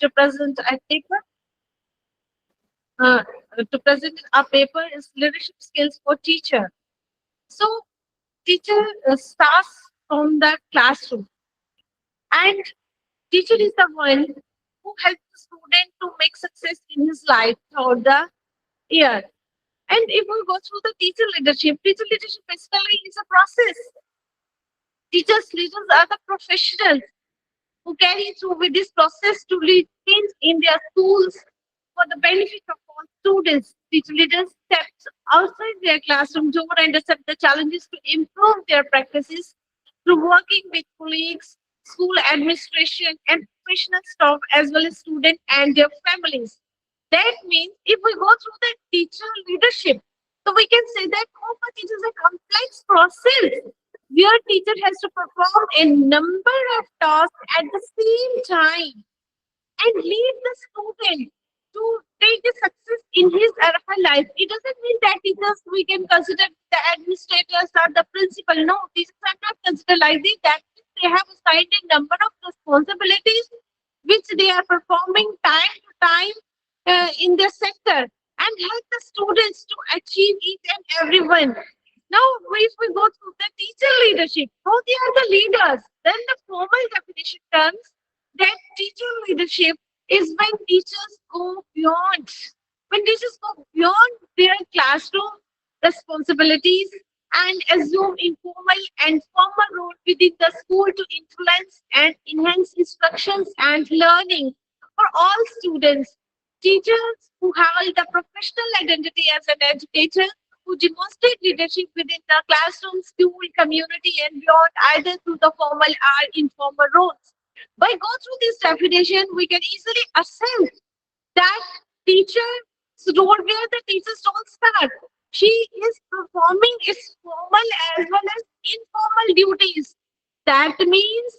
to present a paper. Uh, to present a paper is leadership skills for teacher. So teacher starts from the classroom, and teacher is the one who helps the student to make success in his life throughout the year. And if we go through the teacher leadership basically is a process. Leaders are the professionals who carry through with this process to lead change in their schools for the benefit of all students. Teacher leaders step outside their classroom door and accept the challenges to improve their practices through working with colleagues, school administration, and professional staff, as well as students and their families. That means if we go through the teacher leadership, so we can say that homework is a complex process where teacher has to perform a number of tasks at the same time and lead the student to take the success in his or her life. It doesn't mean that teachers we can consider the administrators or the principal. No, teachers are not considered like this. That means they have assigned a number of responsibilities which they are performing time to time in their sector and help the students to achieve each and every one. Now, if we go through the teacher leadership, so they are the leaders. Then the formal definition comes that teacher leadership is when teachers go beyond, when teachers go beyond their classroom responsibilities and assume informal and formal role within the school to influence and enhance instructions and learning for all students. Teachers who hold the professional identity as an educator who demonstrate leadership within the classroom, school, community, and beyond, either through the formal or informal roles. By go through this definition, we can easily assess that teacher's role where the teachers don't start. She is performing its formal as well as informal duties. That means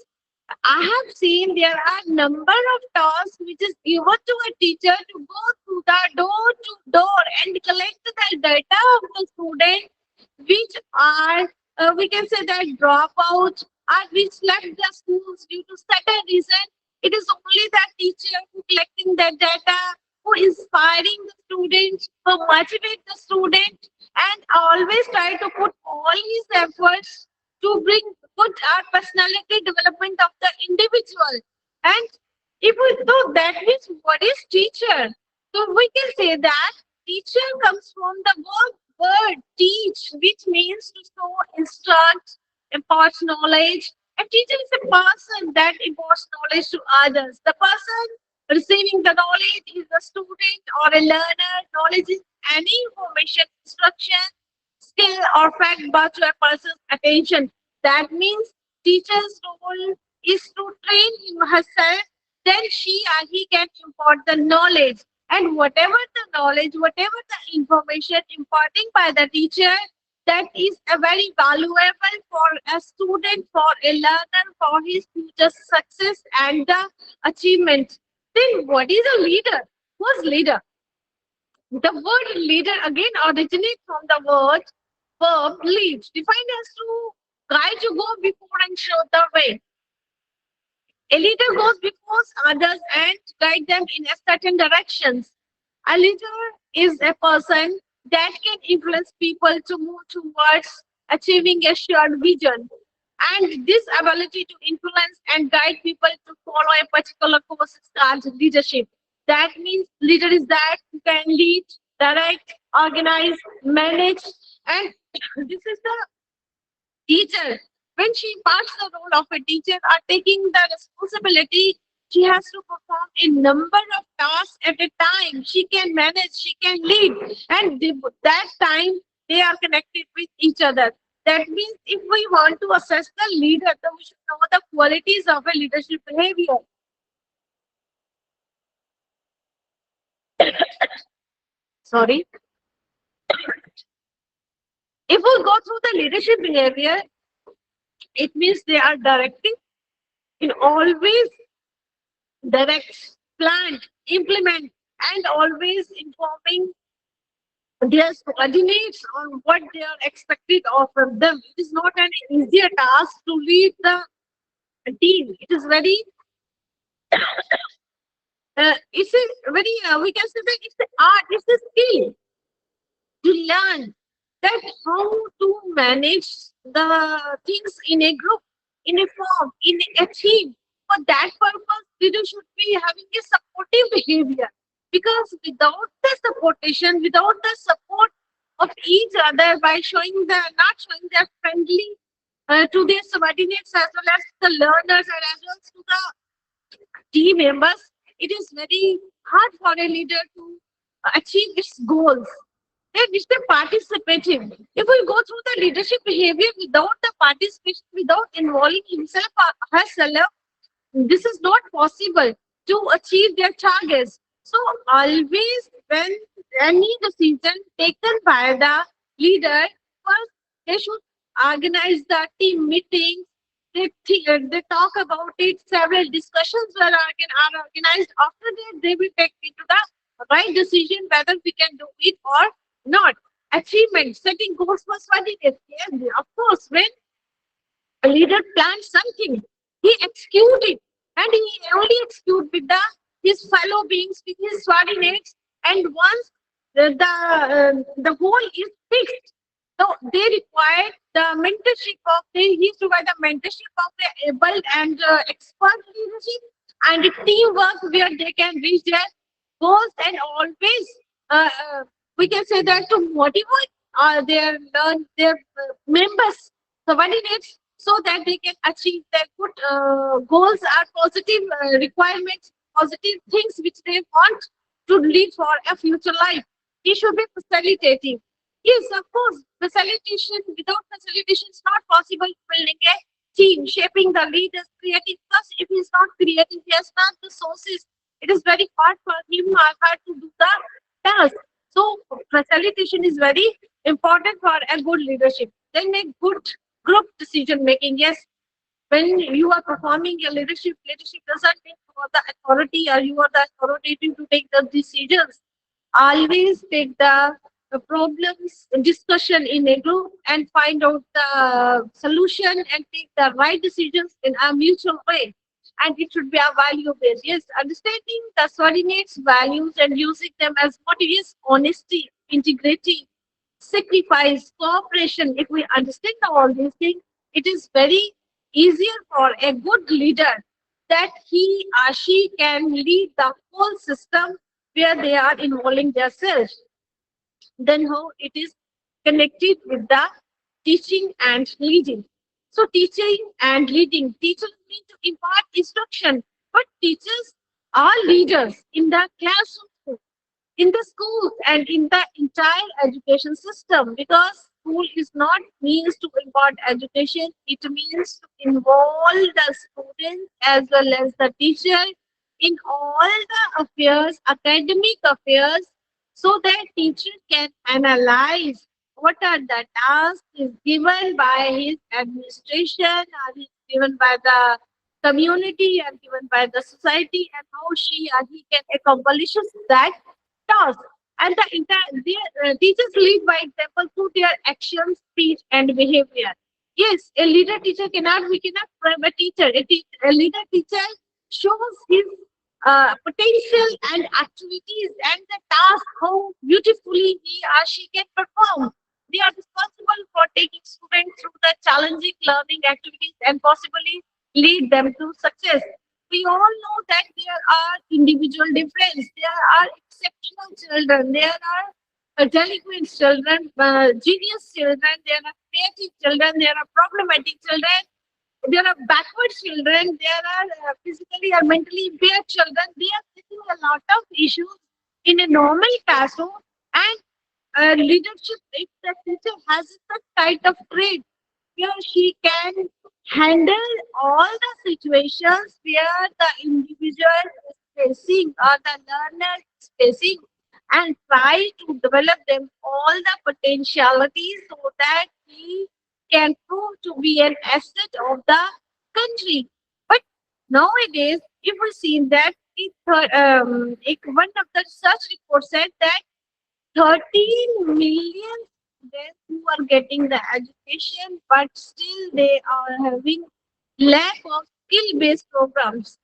I have seen there are number of tasks which is given to a teacher to go through the door to door and collect the data of the student which are we can say that dropout or which left the schools due to certain reason. It is only the teacher who collecting that data, who inspiring the student, who motivate the student, and always try to put all his efforts to bring good personality development of the individual. And if we do that means what is teacher? So we can say that teacher comes from the word teach, which means to show, instruct, impart knowledge. A teacher is a person that imparts knowledge to others. The person receiving the knowledge is a student or a learner. Knowledge is any information, instruction, skill, or fact brought to a person's attention. That means teacher's role is to train him herself, then she or he can impart the knowledge. And whatever the knowledge, whatever the information imparting by the teacher, that is a very valuable for a student, for a learner, for his future success and the achievement. Then what is a leader? Who's leader? The word leader again originates from the verb lead, defined as to guide you go before and show the way. A leader goes before others and guide them in a certain directions. A leader is a person that can influence people to move towards achieving a shared vision. And this ability to influence and guide people to follow a particular course is called leadership. That means leader is that who can lead, direct, organize, manage, and this is the teacher. When she imparts the role of a teacher or taking the responsibility, she has to perform a number of tasks at a time. She can manage, she can lead, and that time they are connected with each other. That means if we want to assess the leader, then we should know the qualities of a leadership behavior. Sorry. If we go through the leadership behavior, it means they are directing in always direct, plan, implement, and always informing their subordinates on what they are expected of from them. It is not an easier task to lead the team. It is very it's a very, we can say that it's the art, it's the skill to learn that how to manage the things in a group, in a form, in a team. For that purpose, leader should be having a supportive behavior. Because without the supportation, without the support of each other by showing the not showing their friendly to their subordinates as well as the learners and as well as to the team members, it is very hard for a leader to achieve its goals. Then it's the participative. If we go through the leadership behavior without the participation, without involving himself or herself, this is not possible to achieve their targets. So always when any decision taken by the leader, first they should organize the team meetings. They talk about it. Several discussions are organized. After that, they will take into the right decision whether we can do it or not. Achievement, setting goals for study. Yes, of course, when a leader plans something, he execute it, and he only execute with his fellow beings, with his subordinates. And once the goal is fixed, so they require the mentorship of he provide the mentorship of the able and expert leadership and the teamwork where they can reach their goals and always we can say that to motivate their members subordinates so that they can achieve their good goals are positive requirements, positive things which they want to lead for a future life. It should be facilitating. Yes, of course, facilitation, without facilitation, it's not possible building a team, shaping the leaders, creating. Plus, if he's not creating, he has not the sources. It is very hard for him or her to do the task. So, facilitation is very important for a good leadership. Then, a good group decision making. Yes, when you are performing your leadership, leadership doesn't mean you are the authority or you are the authoritative to take the decisions. Always take the problems discussion in a group and find out the solution and take the right decisions in a mutual way. And it should be a value based. Yes, understanding the subordinates values and using them as motivators, honesty, integrity, sacrifice, cooperation. If we understand all these things, it is very easier for a good leader that he or she can lead the whole system where they are involving themselves. Then how it is connected with the teaching and leading. So teaching and leading, teachers need to impart instruction, but teachers are leaders in the classroom, in the schools and in the entire education system, because school is not means to impart education, it means to involve the students as well as the teacher in all the affairs, academic affairs, so that teacher can analyze what are the tasks is given by his administration or is given by the community and given by the society, and how she or he can accomplish that task. And the entire their teachers lead by example through their actions, speech, and behavior. Yes, a leader teacher cannot we cannot frame a teacher. A leader teacher shows his potential and activities and the task how beautifully he or she can perform. They are responsible for taking students through the challenging learning activities and possibly lead them to success. We all know that there are individual difference. There are exceptional children. There are delinquent children, genius children. There are creative children. There are problematic children. There are backward children. There are physically or mentally impaired children. They are facing a lot of issues in a normal classroom. And leadership, if the teacher has such kind of trait where she can handle all the situations where the individual is facing or the learner is facing and try to develop them all the potentialities so that he can prove to be an asset of the country. But nowadays, if we see that one of the research reports said that 13 million students who are getting the education, but still they are having lack of skill-based programs.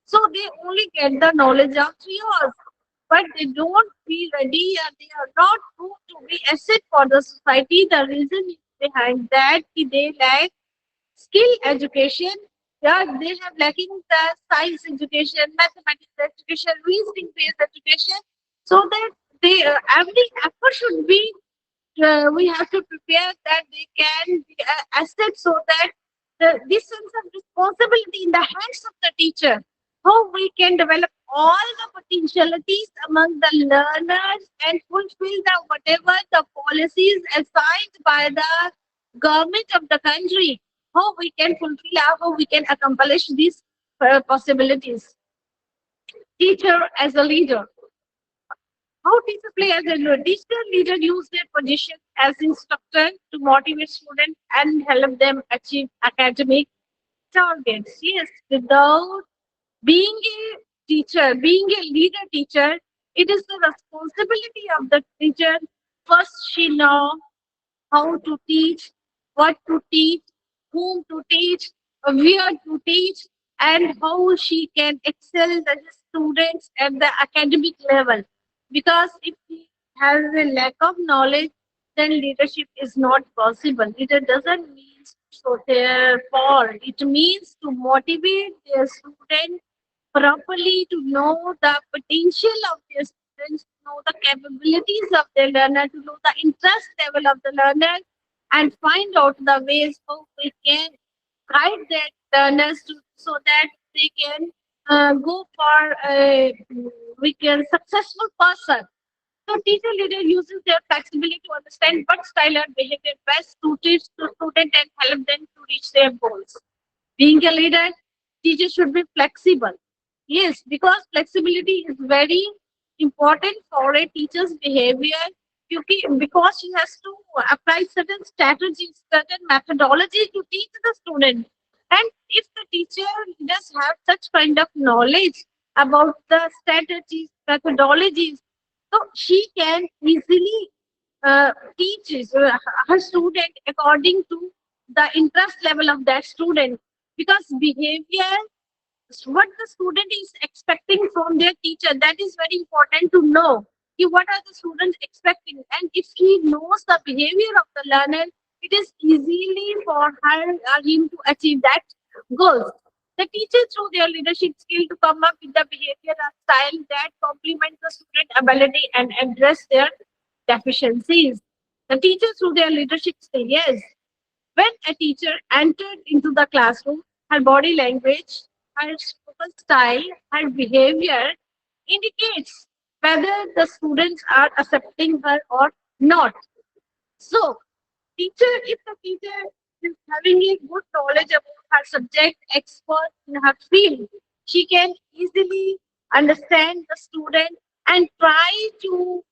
So they only get the knowledge of 3 hours, but they don't feel ready and they are not proved to be asset for the society. The reason is behind that they lack skill education. Yeah, they have lacking the science education, mathematics education, reasoning based education, so that they every effort should be we have to prepare that they can be assets so that this sense of responsibility in the hands of the teacher, how we can develop all the potentialities among the learners and fulfill the whatever the policies assigned by the government of the country, how we can fulfill or how we can accomplish these possibilities. Teacher as a leader, how teacher play as a leader. Digital leader use their position as instructor to motivate students and help them achieve academic targets. Yes, without being a teacher, being a leader teacher, it is the responsibility of the teacher. First, she know how to teach, what to teach, whom to teach, where to teach, and how she can excel the students at the academic level. Because if she has a lack of knowledge, then leadership is not possible. Leader doesn't mean so therefore it means to motivate their students properly, to know the potential of their students, to know the capabilities of their learner, to know the interest level of the learner, and find out the ways how we can guide their learners so that they can go for a we can successful person. So teacher leader uses their flexibility to understand what style and behavior best suits to student and help them to reach their goals. Being a leader, teacher should be flexible. Yes, because flexibility is very important for a teacher's behavior because she has to apply certain strategies, certain methodology to teach the student. And if the teacher does have such kind of knowledge about the strategies, methodologies, so she can easily teach her student according to the interest level of that student, because behavior, what the student is expecting from their teacher, that is very important to know. What are the students expecting, and if he knows the behavior of the learner, it is easily for her or him to achieve that goals. The teacher through their leadership skill to come up with the behavior and style that complements the student ability and address their deficiencies. The teacher through their leadership skill, yes, when a teacher entered into the classroom, her body language, her spoken style, her behavior indicates whether the students are accepting her or not. So, if the teacher is having a good knowledge about her subject, expert in her field, she can easily understand the student and try to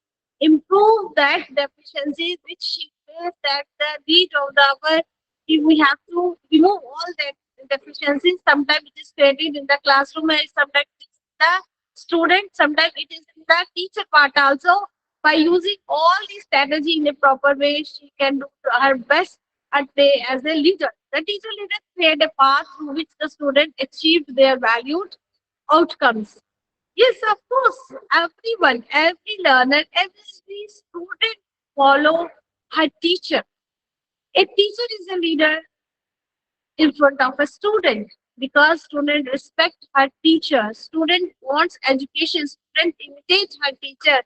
improve that deficiencies which she faced at the need of the hour. If we have to remove all that deficiencies, sometimes it is created in the classroom and sometimes it is in the student, sometimes it is in the teacher part also. By using all these strategy in a proper way, she can do her best at the, as a leader. The teacher leader create a path through which the student achieved their valued outcomes. Yes, of course, everyone, every learner, every student follow her teacher. A teacher is a leader in front of a student because student respect her teacher, student wants education, student imitate her teacher.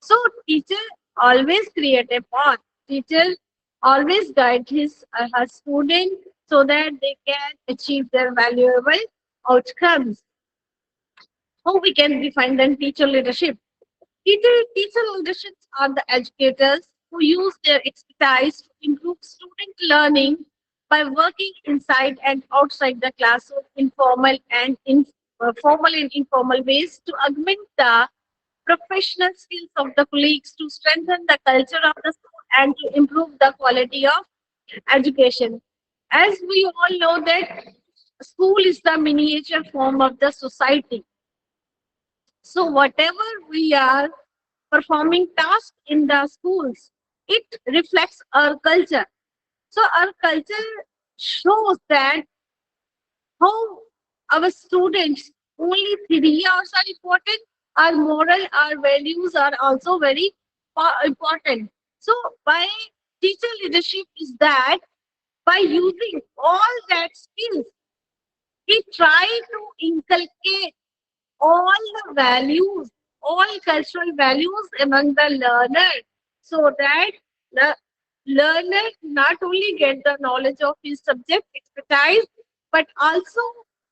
So teacher always create a path, teacher always guide his her student so that they can achieve their valuable outcomes. How we can define then teacher leadership? Teacher leaderships are the educators who use their expertise to improve student learning by working inside and outside the classroom in formal and formal and informal ways to augment the professional skills of the colleagues, to strengthen the culture of the school and to improve the quality of education. As we all know that school is the miniature form of the society. So whatever we are performing tasks in the schools, it reflects our culture. So our culture shows that how our students only 3 hours are important. Our moral, our values are also very important. So, by teacher leadership is that by using all that skills, we try to inculcate all the values, all cultural values among the learner, so that the learner not only get the knowledge of his subject expertise, but also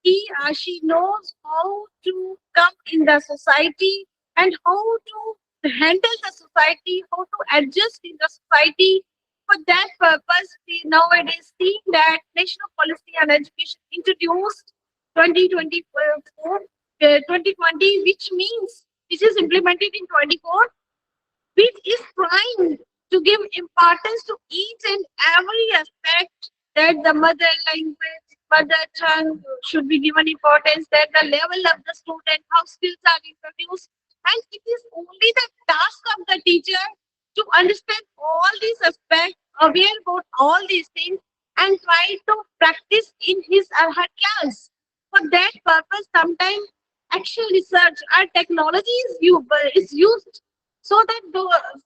he or she knows how to come in the society and how to handle the society, how to adjust in the society. For that purpose, we nowadays see that National Policy on Education introduced 2024 2020, which is implemented in 24, which is trying to give importance to each and every aspect, that the mother language, mother tongue should be given importance, that the level of the student, how skills are introduced. And it is only the task of the teacher to understand all these aspects, aware about all these things, and try to practice in his or her class. For that purpose, sometimes actual research and technology is used, so that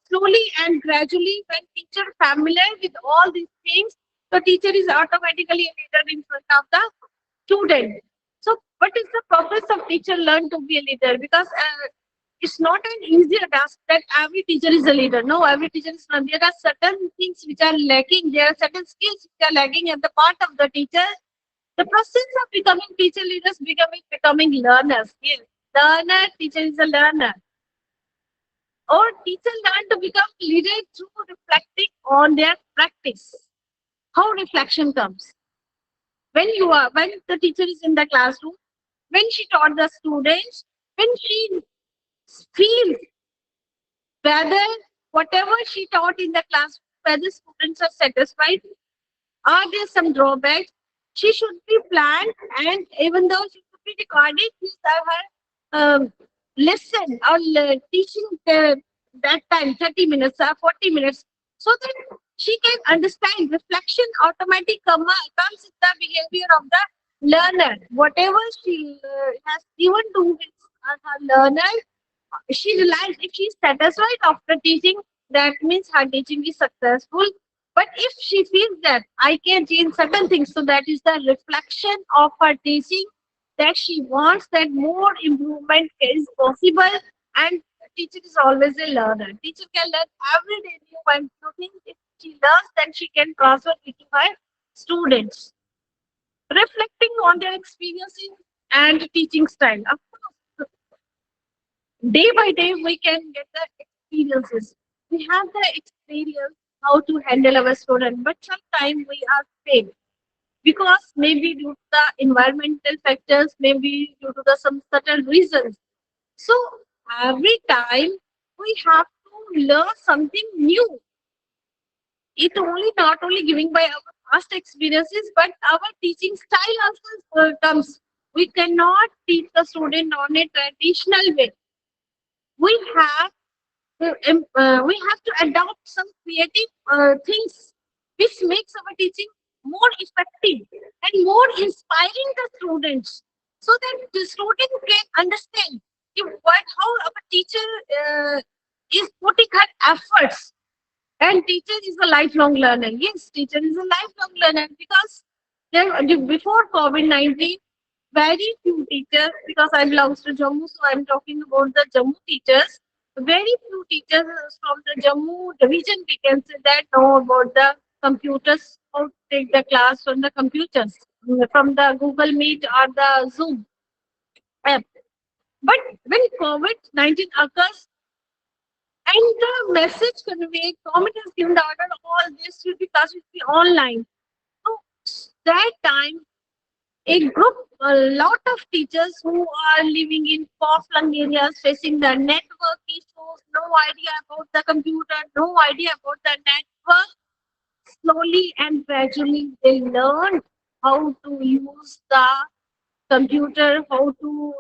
slowly and gradually, when teacher familiar with all these things, the teacher is automatically a leader in front of the student. So what is the purpose of teacher learn to be a leader? Because it's not an easier task that every teacher is a leader. No, every teacher is not. There are certain things which are lacking. There are certain skills which are lacking at the part of the teacher. The process of becoming teacher leaders, becoming learners. Yes, learner, teacher is a learner. Or teacher learn to become leader through reflecting on their practice. How reflection comes? When the teacher is in the classroom, when she taught the students, when she feels whether whatever she taught in the classroom, whether students are satisfied, are there some drawbacks? She should be planned, and even though she should be recorded, his or her lesson or teaching that time, 30 minutes or 40 minutes, so that she can understand. Reflection automatically comes in the behavior of the learner. Whatever she has given to his or her learner, she realized if she is satisfied after teaching, that means her teaching is successful. But if she feels that I can change certain things, so that is the reflection of her teaching, that she wants that more improvement is possible. And teacher is always a learner. Teacher can learn every day new and new things. If she learns, then she can transfer it to her students, reflecting on their experiences and teaching style. Of course, day by day we can get the experiences. We have the experience how to handle our student, but sometimes we are failed because maybe due to the environmental factors, maybe due to the some certain reasons. So every time we have to learn something new. It only not only giving by our past experiences, but our teaching style also comes. We cannot teach the student on a traditional way. We have we have to adopt some creative things which makes our teaching more effective and more inspiring the students, so that the student can understand how our teacher is putting her efforts. And teacher is a lifelong learner. Yes, teacher is a lifelong learner, because before COVID-19, very few teachers, because I belong to Jammu, so I'm talking about the Jammu teachers. Very few teachers from the Jammu division, we can say, that know about the computers, how to take the class from the computers, from the Google Meet or the Zoom app. But when COVID-19 occurs, and the message conveyed, government has given the order, all this will be class will be online. So that time, a lot of teachers who are living in far-flung areas, facing the network issues, no idea about the computer, no idea about the network, slowly and gradually they learn how to use the computer, how to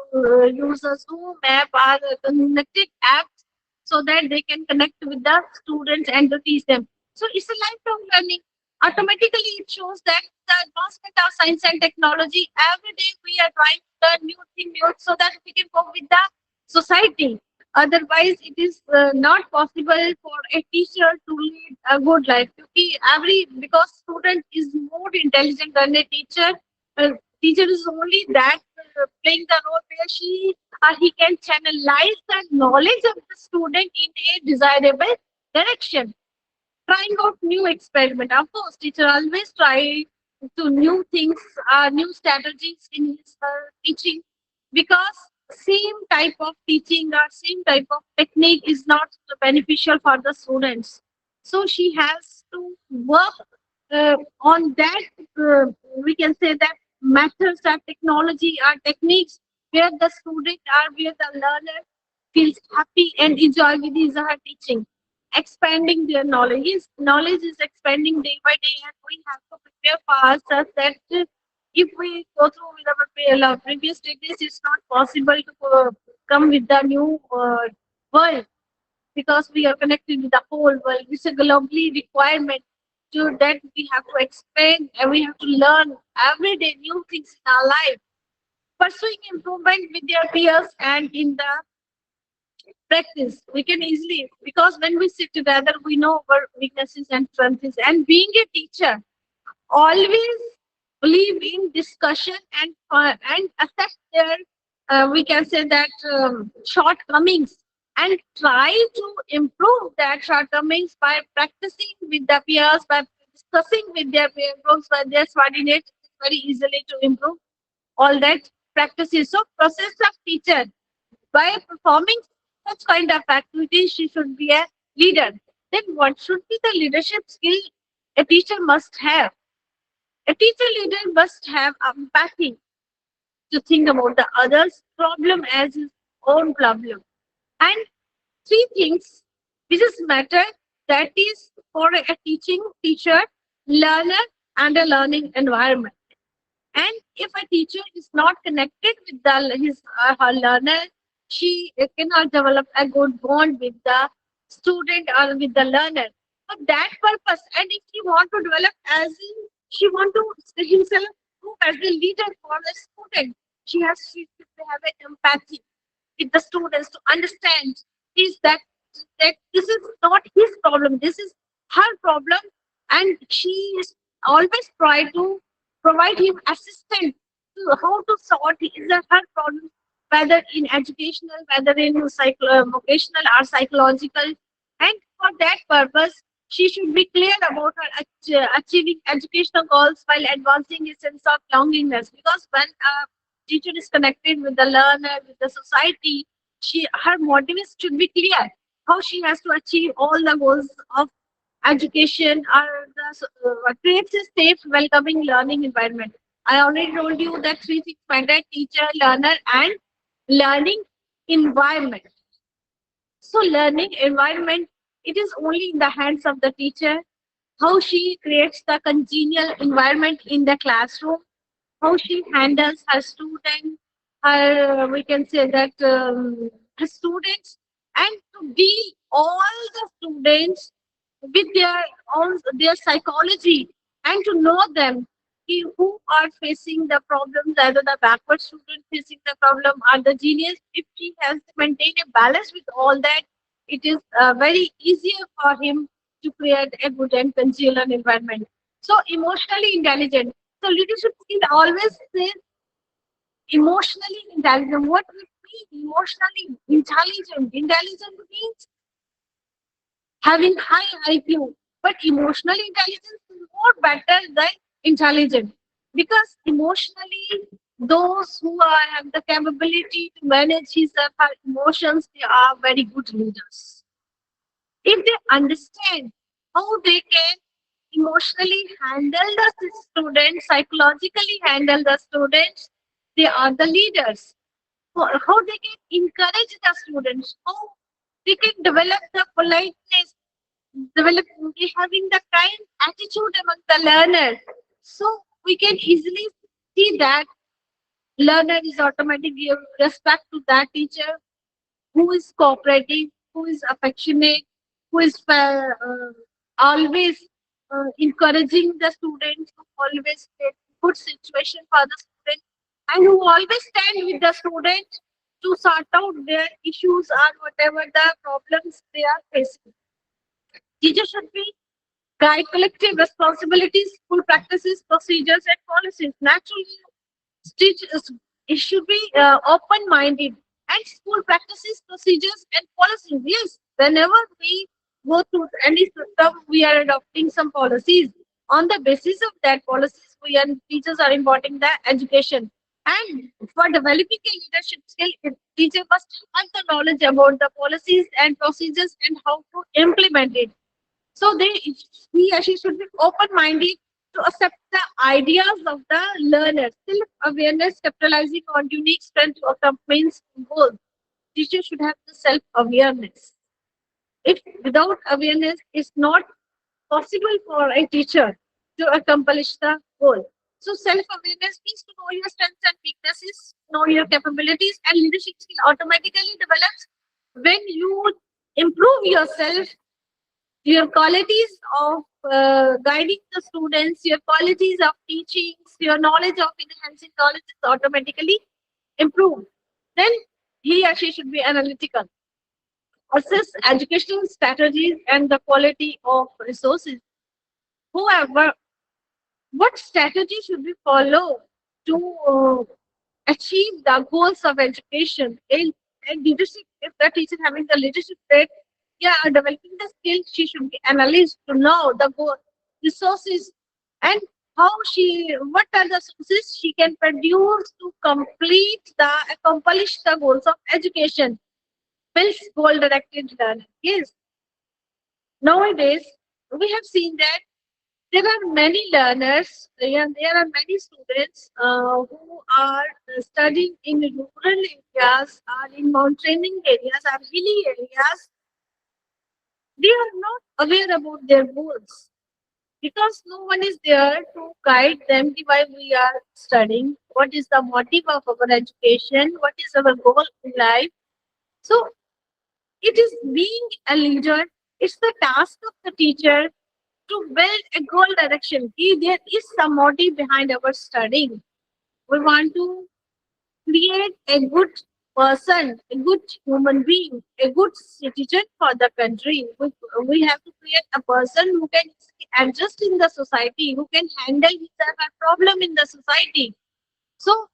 use a Zoom app or a connected apps, so that they can connect with the students and to teach them. So it's a lifelong learning. Automatically it shows that the advancement of science and technology, every day we are trying to learn new thing new so that we can cope with the society. Otherwise it is not possible for a teacher to lead a good life. Because student is more intelligent than a teacher. uh, Teacher is only that playing the role where she or he can channelize the knowledge of the student in a desirable direction, trying out new experiment. Of course, teacher always try to new things, new strategies in his teaching, because same type of teaching or same type of technique is not beneficial for the students. So she has to work on that. We can say that methods or technology or techniques where the student or where the learner feels happy and enjoy with his or her teaching, expanding their knowledge. His knowledge is expanding day by day, and we have to prepare for ourselves that if we go through with our previous degrees, it's not possible to come with the new world, because we are connected with the whole world. It's a globally requirement to that we have to expand and we have to learn every day new things in our life, pursuing improvement with their peers and in the practice. We can easily, because when we sit together, we know our weaknesses and strengths. And being a teacher, always believe in discussion and assess their, we can say that shortcomings, and try to improve that shortcomings by practicing with the peers, by discussing with their peer groups, with their subordinates. It's very easily to improve all that practices. So process of teacher, by performing such kind of activities, she should be a leader. Then, what should be the leadership skill a teacher must have? A teacher leader must have empathy to think about the other's problem as his own problem. And three things which is matter, that is for a teaching teacher, learner, and a learning environment. And if a teacher is not connected with his her learner, she cannot develop a good bond with the student or with the learner. For that purpose, and if she want to develop as in, she want to himself move as a leader for the student, she should have an empathy with the students to understand is that this is not his problem, this is her problem, and she is always try to provide him assistance to how to sort his or her problem, whether in educational, whether in vocational or psychological. And for that purpose, she should be clear about her achieving educational goals while advancing a sense of longingness. Because when a teacher is connected with the learner, with the society, her motives should be clear. How she has to achieve all the goals of education or creates a safe, welcoming learning environment. I already told you that three things matter: teacher, learner, and learning environment. So, learning environment, it is only in the hands of the teacher. How she creates the congenial environment in the classroom, how she handles her student, her we can say that her students, and to deal all the students with their own their psychology, and to know them who are facing the problems, either the backward student facing the problem or the genius. If he has maintained a balance with all that, it is very easier for him to create a good and congenial environment. So emotionally intelligent. So leadership skill always says emotionally intelligent. What we mean emotionally intelligent? Intelligent means having high IQ, but emotional intelligence is more better than intelligent, because emotionally, those who have the capability to manage his or her emotions, they are very good leaders. If they understand how they can emotionally handle the students, psychologically handle the students, they are the leaders. How they can encourage the students, how they can develop the politeness, develop having the kind attitude among the learners. So we can easily see that learner is automatically give respect to that teacher who is cooperative, who is affectionate, who is always. encouraging the students to always create good situation for the student, and who always stand with the student to sort out their issues or whatever the problems they are facing. Teachers should be guide collective responsibilities, school practices, procedures, and policies. Naturally, Stitch is, it should be open-minded and school practices, procedures, and policies. Yes, whenever we go through any system, we are adopting some policies. On the basis of that policies, we and teachers are imparting the education. And for developing a leadership skill, a teacher must have the knowledge about the policies and procedures and how to implement it. So he or she should be open-minded to accept the ideas of the learner. Self-awareness, capitalizing on unique strength to accompany goals. Teacher should have the self-awareness. If without awareness, it's not possible for a teacher to accomplish the goal. So self-awareness means to know your strengths and weaknesses, know your capabilities, and leadership skill automatically develops when you improve yourself, your qualities of guiding the students, your qualities of teachings, your knowledge of enhancing knowledge is automatically improved. Then he or she should be analytical, assess educational strategies and the quality of resources. However, what strategy should we follow to achieve the goals of education in leadership? If the teacher having the leadership trait, yeah, developing the skills, she should be analyzed to know the goal, resources, and how what are the sources she can produce to accomplish the goals of education. Builds goal directed learning. Yes, nowadays we have seen that there are many learners, yeah, there are many students who are studying in rural areas or in mountainous areas or hilly areas. They are not aware about their goals because no one is there to guide them why we are studying, what is the motive of our education, what is our goal in life. So it is being a leader, it's the task of the teacher to build a goal direction. If there is some motive behind our studying, we want to create a good person, a good human being, a good citizen for the country. We have to create a person who can adjust in the society, who can handle his or her problem in the society. So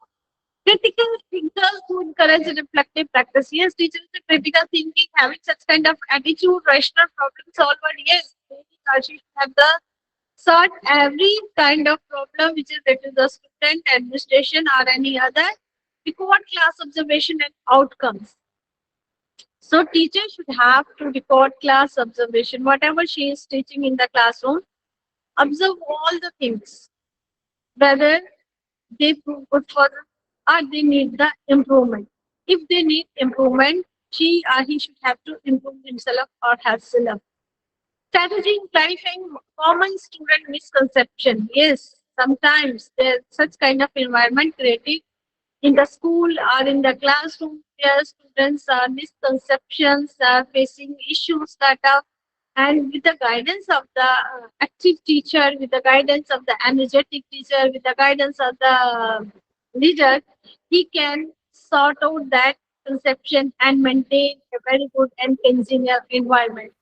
critical thinkers who encourage reflective practice. Yes, teachers are critical thinking, having such kind of attitude, rational problem solver. Yes, maybe she should have the sort every kind of problem which is related to the student administration or any other, record class observation and outcomes. So teacher should have to record class observation, whatever she is teaching in the classroom, observe all the things, whether they prove good for them or they need the improvement. If they need improvement, she or he should have to improve himself or herself. Strategy in clarifying common student misconception. Yes, sometimes there's such kind of environment created in the school or in the classroom where students are misconceptions, are facing issues that are, and with the guidance of the active teacher, with the guidance of the energetic teacher, with the guidance of the leader, he can sort out that conception and maintain a very good and congenial environment.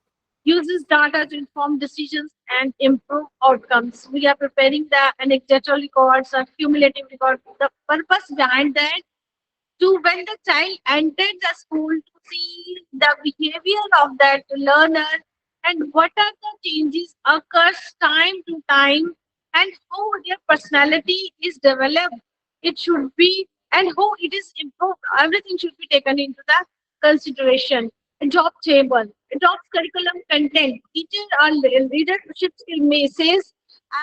Uses data to inform decisions and improve outcomes. We are preparing the anecdotal records or cumulative records. The purpose behind that, to when the child entered the school, to see the behavior of that learner and what are the changes occurs time to time and how their personality is developed. It should be, and how it is improved. Everything should be taken into the consideration. A job table, adopts curriculum content. Teacher or leadership skill may says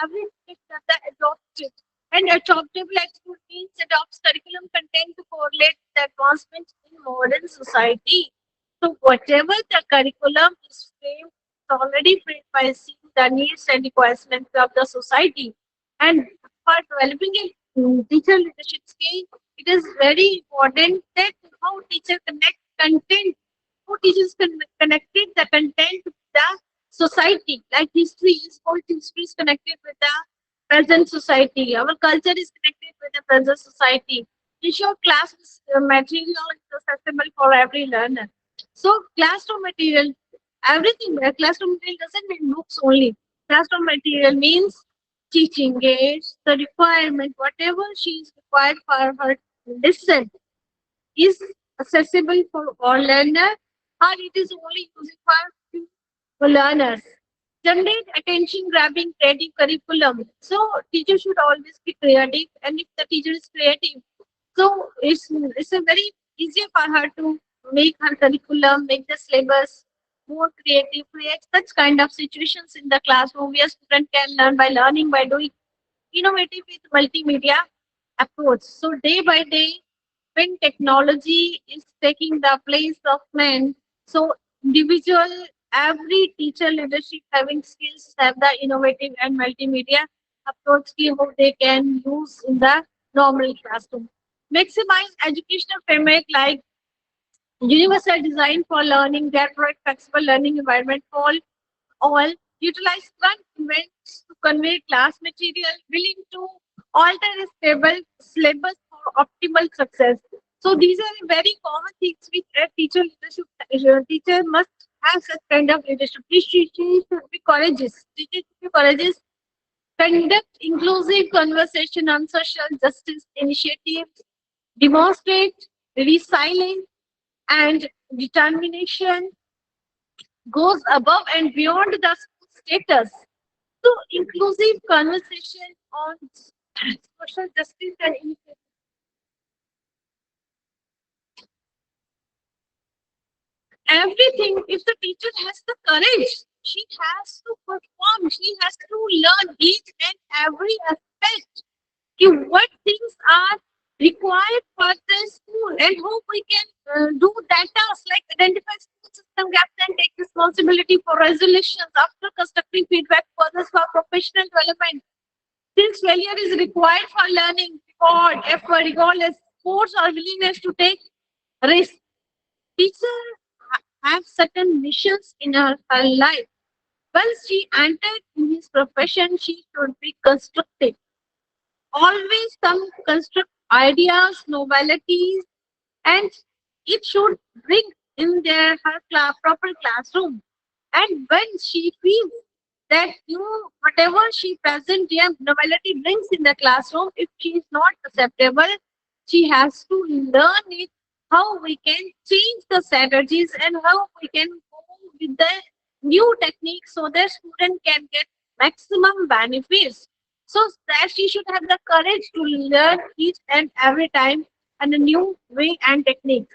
every subject that the adopted, and adoptable attitude means adopts curriculum content to correlate the advancement in modern society. So whatever the curriculum is framed, it's already framed by seeing the needs and requirements of the society. And for developing a teacher leadership skill, it is very important that how teacher connect content, how teachers connected the content to the society. Like history is whole history is connected with the present society. Our culture is connected with the present society. Ensure class material is accessible for every learner. So classroom material, everything. Classroom material doesn't mean books only. Classroom material means teaching aids, the requirement, whatever she is required for her lesson is accessible for all learners, or it is only used for learners. Generate attention grabbing creative curriculum. So teacher should always be creative, and if the teacher is creative, so it's a very easier for her to make her curriculum, make the syllabus more creative, create such kind of situations in the classroom where student can learn by learning by doing innovative with multimedia approach. So day by day, when technology is taking the place of men, so individual, every teacher leadership having skills have the innovative and multimedia approach ki how they can use in the normal classroom. Maximize educational framework like universal design for learning, that provide flexible learning environment for all, utilize current events to convey class material, willing to alter a stable syllabus for optimal success. So these are very common things which a teacher leadership teacher must have such kind of leadership. She should be courageous. Teacher should be courageous. Conduct inclusive conversation on social justice initiatives. Demonstrate resilience and determination goes above and beyond the school status. So, inclusive conversation on social justice and inequality. Everything, if the teacher has the courage, she has to perform, she has to learn each and every aspect. What things are required for the school and how we can do that task, like identify school system gaps and take responsibility for resolutions after constructive feedback furthers for professional development. Since failure is required for learning, reward, effort, regardless, force or willingness to take risk. Teachers have certain missions in her life. Once she entered in his profession, she should be constructive. Always some construct ideas, novelties, and it should bring in her proper classroom. And when she feels that whatever she present here novelty brings in the classroom, if she is not acceptable, she has to learn it, how we can change the strategies and how we can go with the new techniques so that student can get maximum benefits. So that she should have the courage to learn each and every time and a new way and technique,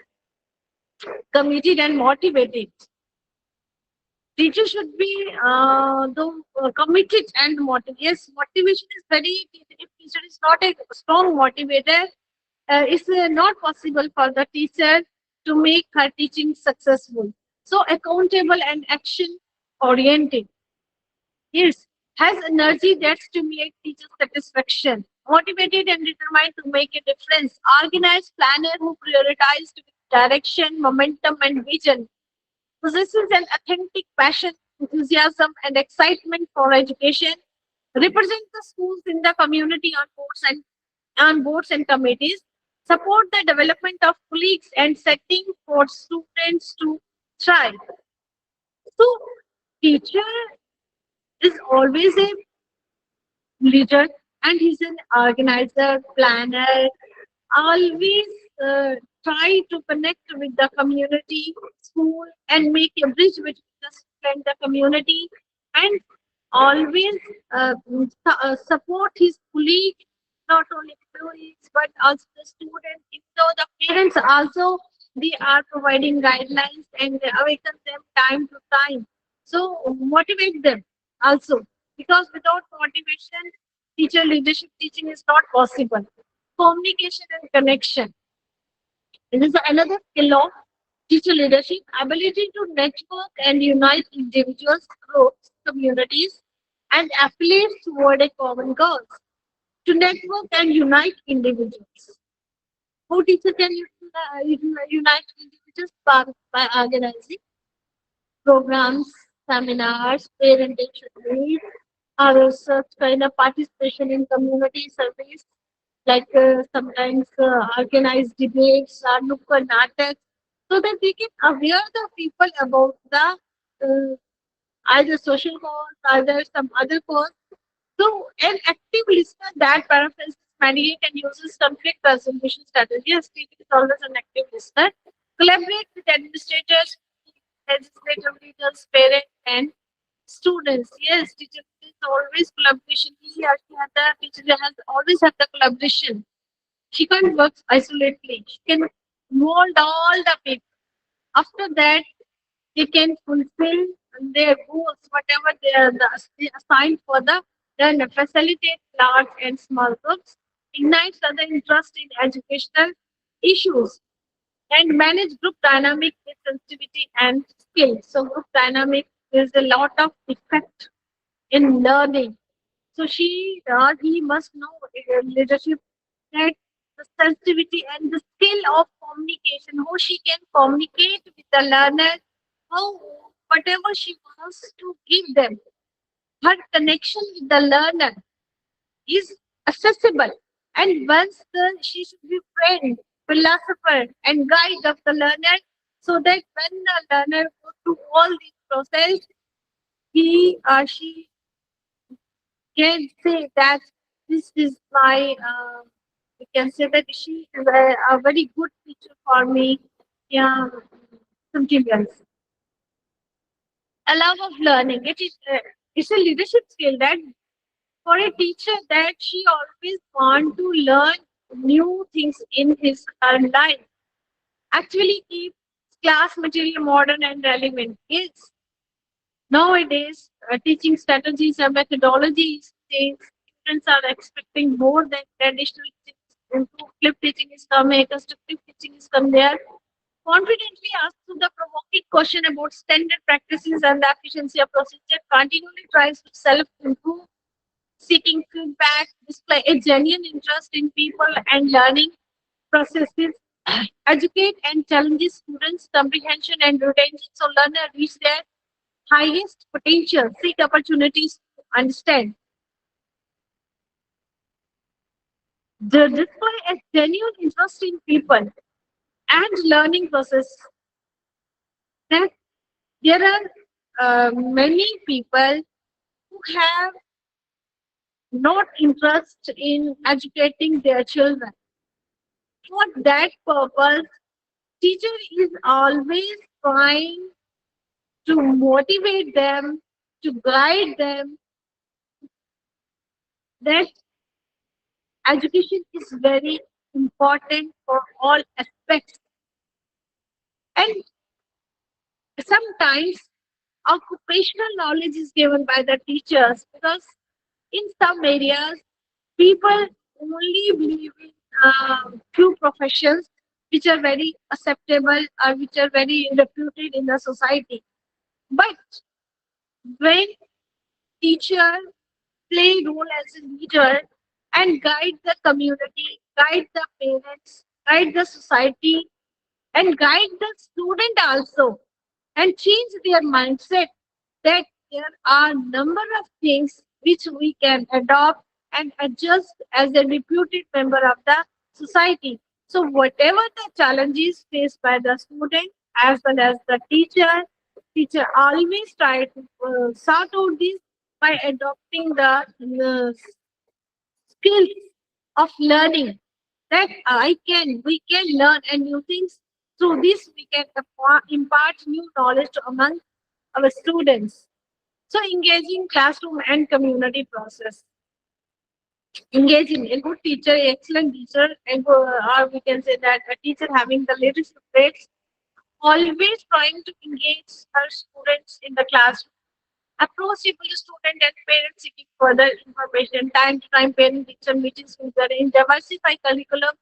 committed and motivated. Teacher should be committed and motivated. Yes, motivation is very. If teacher is not a strong motivator, it's not possible for the teacher to make her teaching successful. So accountable and action oriented. Yes, has energy that stimulates teacher satisfaction. Motivated and determined to make a difference. Organized planner who prioritized with direction, momentum, and vision possesses an authentic passion, enthusiasm, and excitement for education, represent the schools in the community on boards and committees, support the development of colleagues and setting for students to thrive. So, teacher is always a leader and he's an organizer, planner, always try to connect with the community, school, and make a bridge between the school and the community, and always support his colleague, not only employees but also the students. Even though the parents also they are providing guidelines and they awaken them time to time. So motivate them also because without motivation, teacher leadership teaching is not possible. Communication and connection. This is another skill of teacher leadership, ability to network and unite individuals, groups, communities, and affiliates toward a common goal. To network and unite individuals. How teacher can unite individuals by organizing programs, seminars, parent-teacher meet, or such kind of participation in community service, like sometimes organize debates or nukkad natak, so that they can aware the people about the either social cause, either some other cause. So, an active listener that paraphrases mediate and uses conflict resolution strategies. Teacher is always an active listener. Collaborate with administrators, legislative leaders, parents, and students. Yes, teacher is always collaboration. He or she has the teacher has always had the collaboration. She can't work isolatedly. She can mold all the people. After that, they can fulfill their goals, whatever they assigned for the learner, facilitate large and small groups, ignites the interest in educational issues, and manage group dynamic with sensitivity and skill. So group dynamic is a lot of effect in learning. So she or he must know leadership, that the sensitivity and the skill of communication, how she can communicate with the learner, how whatever she wants to give them, her connection with the learner is accessible. And once she should be friend, philosopher, and guide of the learner, so that when the learner goes through all these process, he or she can say that this is my we can say that she is a very good teacher for me. Yeah, something else. A love of learning. It's a leadership skill that for a teacher that she always want to learn new things in his life. Actually keep class material modern and relevant. Yes, nowadays, teaching strategies and methodologies change. Students are expecting more than traditional teaching. Improved flip teaching is coming, constructive teaching is coming there. Confidently ask the provoking question about standard practices and the efficiency of procedure. Continually tries to self-improve, seeking feedback, display a genuine interest in people and learning processes. Educate and challenges students' comprehension and retention so learners reach their highest potential, seek opportunities to understand. The display a genuine interest in people and learning process. That there are many people who have not interest in educating their children. For that purpose, teacher is always trying to motivate them, to guide them, that education is very important for all aspects. And sometimes occupational knowledge is given by the teachers, because in some areas people only believe in few professions which are very acceptable or which are very reputed in the society. But when teacher play role as a leader and guide the community, guide the parents, guide the society, and guide the student also, and change their mindset, that there are number of things which we can adopt and adjust as a reputed member of the society. So whatever the challenges faced by the student as well as the teacher always try to sort out this by adopting the skills of learning, that we can learn and new things. Through this, we can impart new knowledge to among our students. So, engaging classroom and community process. Engaging a good teacher, excellent teacher, and or we can say that a teacher having the leadership traits, always trying to engage her students in the classroom. Approachable student and parents seeking further information. Time to time parent teacher meetings with arrange diversify curriculum,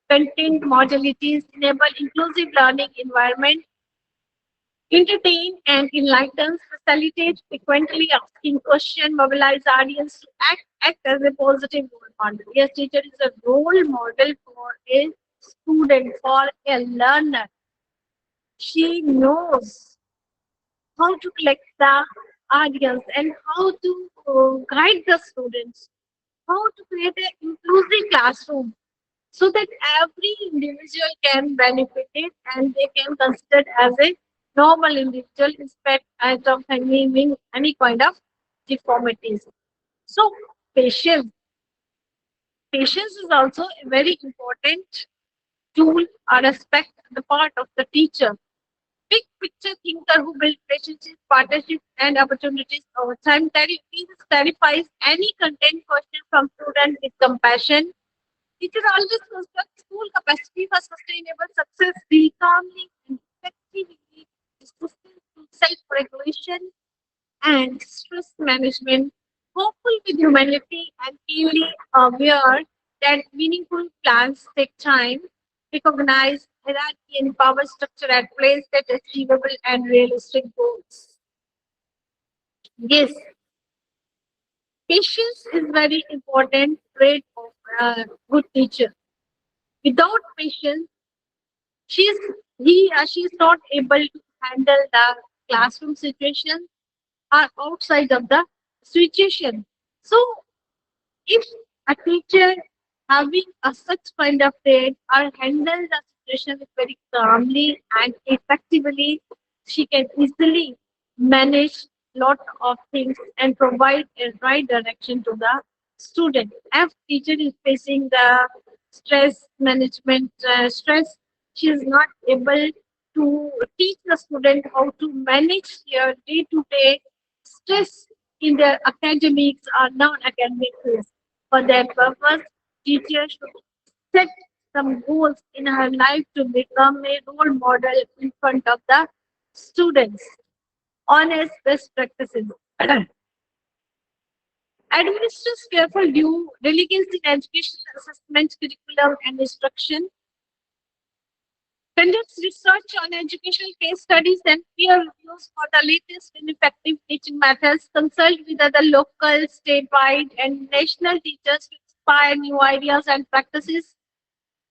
content modalities, enable inclusive learning environment, entertain and enlighten, facilitate frequently asking question, mobilize audience to act as a positive role model. Yes, teacher is a role model for a student, for a learner. She knows how to collect the audience, and how to guide the students, how to create an inclusive classroom so that every individual can benefit it and they can consider as a normal individual instead of having any kind of deformities. So patience, patience is also a very important tool or aspect the part of the teacher. Big picture thinker who builds relationships, partnerships, and opportunities over time. This clarifies any content question from students with compassion. Teachers always construct school capacity for sustainable success. Be calmly and effectively assisting to self-regulation and stress management, hopeful with humility and keenly aware that meaningful plans take time, recognize hierarchy and power structure at place that achievable and realistic goals. Yes, patience is very important trait of a good teacher. Without patience, she's he or she is not able to handle the classroom situation or outside of the situation. So if a teacher having a such kind of trait or handle the situation very calmly and effectively, she can easily manage lot of things and provide a right direction to the student. If teacher is facing the stress management stress, she is not able to teach the student how to manage their day-to-day stress in their academics or non-academic fields. For that purpose, teachers should set some goals in her life to become a role model in front of the students. Honest best practices. Administers careful due diligence in education assessment, curriculum, and instruction. Conducts research on educational case studies and peer reviews for the latest and effective teaching methods. Consult with other local, statewide, and national teachers to inspire new ideas and practices.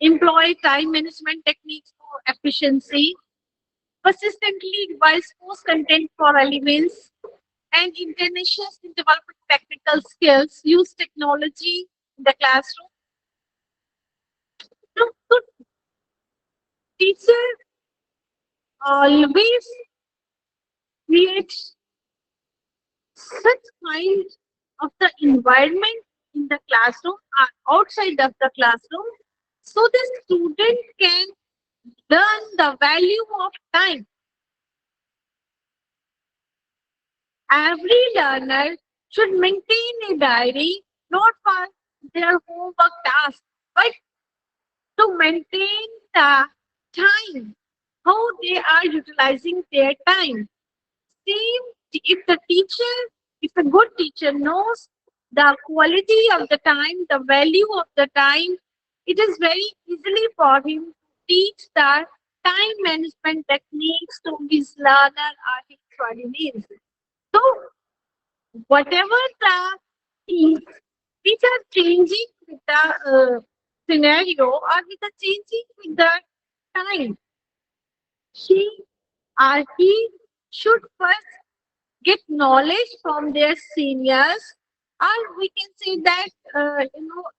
Employ time management techniques for efficiency. Persistently revise course content for relevance and international in developing technical skills. Use technology in the classroom. So teacher always creates such kind of the environment in the classroom or outside of the classroom so the student can learn the value of time. Every learner should maintain a diary not for their homework task but to maintain the time, how they are utilizing their time. Same, if the teacher, if a good teacher knows the quality of the time, the value of the time, it is very easily for him to teach the time management techniques to his learner or his trainees. So whatever the things which are changing with the scenario or with the changing with the time, she or he should first get knowledge from their seniors, or we can say that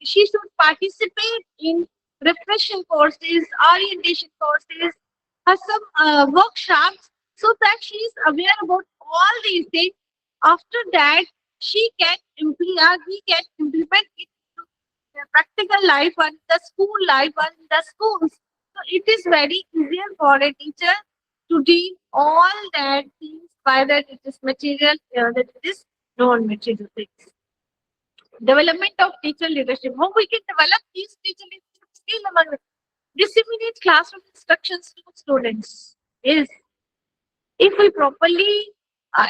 she should participate in refreshing courses, orientation courses, or some workshops, so that she is aware about all these things. After that, she can implement, we can implement it to the practical life or the school life or in the schools. So it is very easier for a teacher to deal all that things, whether it is material, whether it is non-material things. Development of teacher leadership. How we can develop these teacher leadership skill among disseminate classroom instructions to students is if we properly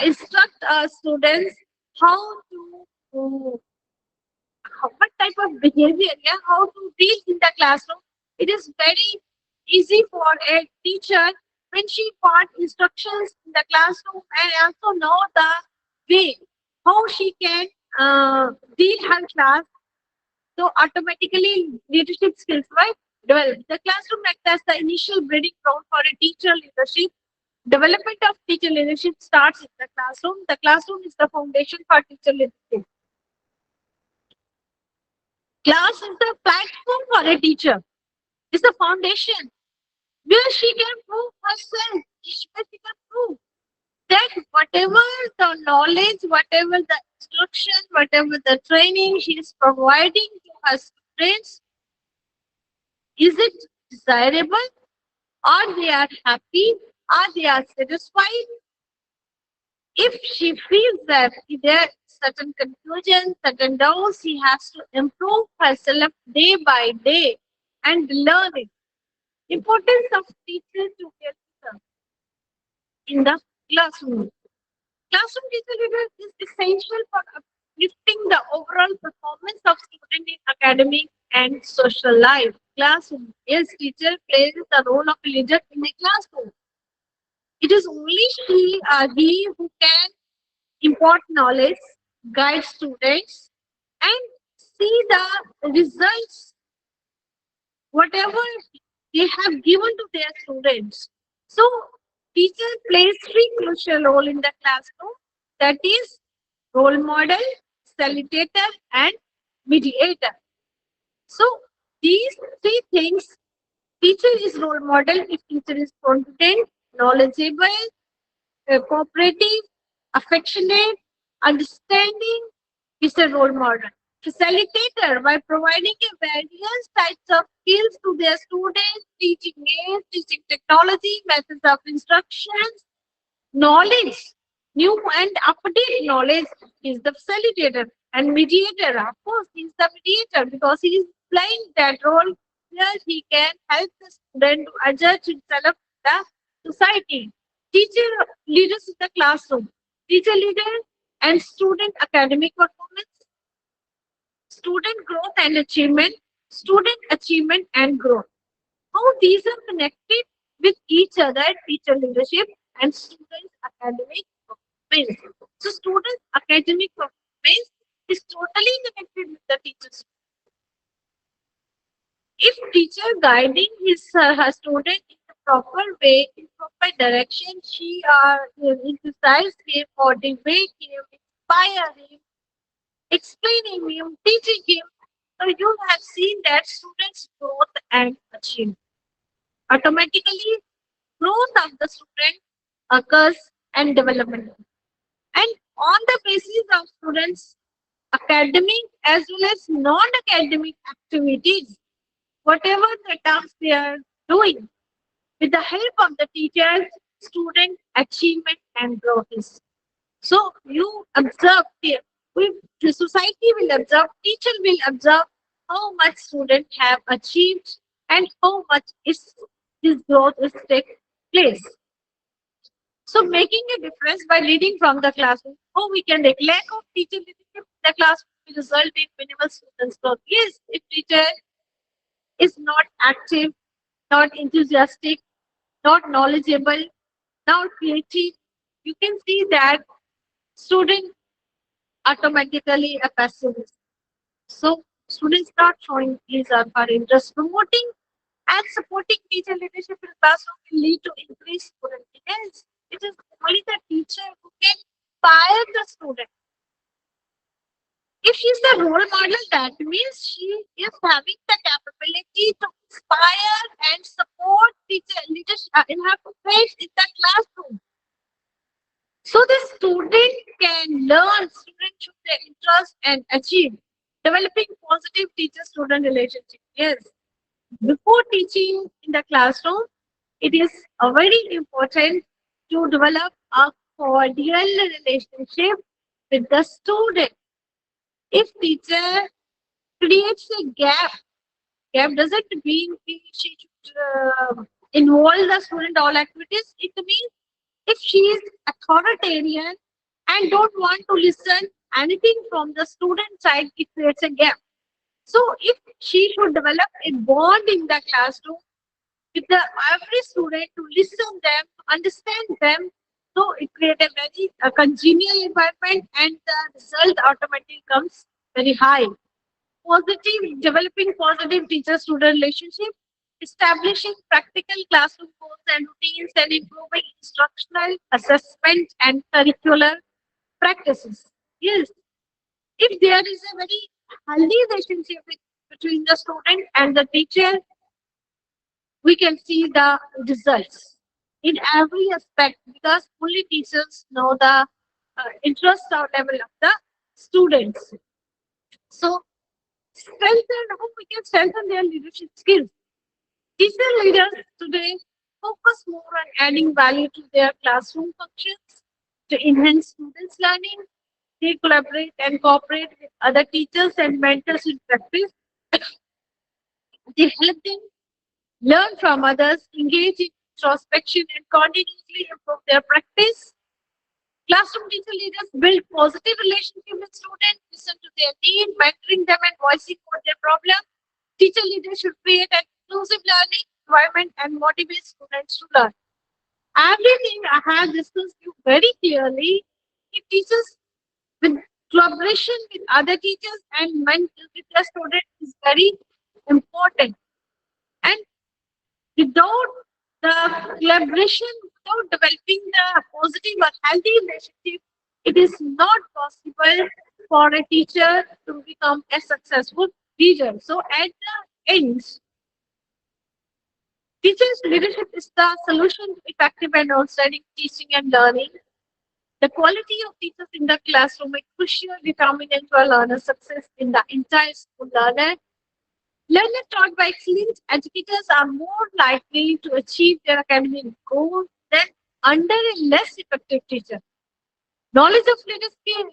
instruct our students how to what type of behavior, yeah, how to deal in the classroom. It is very easy for a teacher when she part instructions in the classroom and also know the way how she can deal her class. So automatically leadership skills, right? Develop. The classroom acts as the initial breeding ground for a teacher leadership. Development of teacher leadership starts in the classroom. The classroom is the foundation for teacher leadership. Class is the platform for a teacher. It's the foundation where she can prove herself. Where she can prove that whatever the knowledge, whatever the instruction, whatever the training she is providing to her students, is it desirable? Are they are happy? Are they are satisfied? If she feels that there are certain confusion, certain doubts, she has to improve herself day by day and learn it. Importance of teacher together in the classroom. Classroom teacher leader is essential for uplifting the overall performance of student in academic and social life. Classroom. Yes, teacher plays the role of a leader in a classroom. It is only she or he who can impart knowledge, guide students, and see the results, whatever they have given to their students. So, teacher plays three crucial role in the classroom. That is role model, facilitator, and mediator. So, these three things, teacher is role model if teacher is confident, knowledgeable, cooperative, affectionate, understanding is a role model. Facilitator by providing a various types of skills to their students, teaching aids, teaching technology, methods of instructions, knowledge, new and up-to-date knowledge is the facilitator. And mediator, of course, he is the mediator because he is playing that role where he can help the student to adjust himself to the society. Teacher leaders in the classroom, teacher leader and student academic performance, student growth and achievement, student achievement and growth. How these are connected with each other, teacher leadership and students academic performance. So students academic performance is totally connected with the teachers. If teacher guiding his her student in the proper way, in proper direction, she emphasize him, motivate him, inspire him, explaining him, teaching him. So you have seen that students growth and achieve. Automatically, growth of the student occurs and development. And on the basis of students' academic as well as non-academic activities, whatever the tasks they are doing, with the help of the teachers, student achievement and growth is. So you observe here, the society will observe, teacher will observe how much students have achieved and how much is this growth is take place. So making a difference by leading from the classroom. How we can take lack of teacher leadership in the classroom will result in minimal students growth. Yes, if teacher is not active, not enthusiastic, not knowledgeable, not creative, you can see that student automatically a pessimist. So students not showing his or her interest. Promoting and supporting teacher leadership in classroom will lead to increased student yes. It is only the teacher who can inspire the student. If she is the role model, that means she is having the capability to inspire and support teacher leadership in her face in the classroom. So the student can learn, student should their interest and achieve. Developing positive teacher-student relationship. Yes. Before teaching in the classroom, it is very important to develop a cordial relationship with the student. If teacher creates a gap doesn't mean she should involve the student all activities. It means if she is authoritarian and don't want to listen anything from the student side, it creates a gap. So if she should develop a bond in the classroom with the every student to listen them, understand them, so it creates a very congenial environment and the result automatically comes very high. Positive, developing positive teacher-student relationship establishing practical classroom goals and routines, and improving instructional assessment and curricular practices. Yes, if there is a very healthy relationship between the student and the teacher, we can see the results in every aspect because only teachers know the interest or level of the students. So, strengthen how we can strengthen their leadership skills. Teacher leaders today focus more on adding value to their classroom functions to enhance students' learning. They collaborate and cooperate with other teachers and mentors in practice. They help them learn from others, engage in introspection, and continuously improve their practice. Classroom teacher leaders build positive relationship with students, listen to their needs, mentoring them and voicing out their problems. Teacher leaders should create an inclusive learning environment and motivate students to learn. Everything I have discussed you very clearly. It teaches with collaboration with other teachers and with the students is very important. And without the collaboration, without developing the positive or healthy relationship, it is not possible for a teacher to become a successful teacher. So at the end, teachers' leadership is the solution to effective and outstanding teaching and learning. The quality of teachers in the classroom is crucial determinant to a learner's success in the entire school learner. Learners taught by excellent educators are more likely to achieve their academic goals than under a less effective teacher. Knowledge of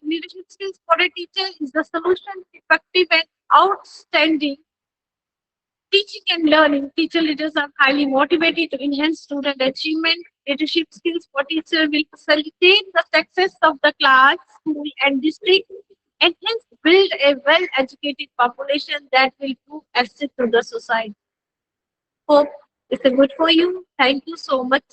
leadership skills for a teacher is the solution to effective and outstanding teaching and learning. Teacher leaders are highly motivated to enhance student achievement. Leadership skills for teacher will facilitate the success of the class, school, and district, and hence build a well-educated population that will prove asset to the society. Hope it's good for you. Thank you so much.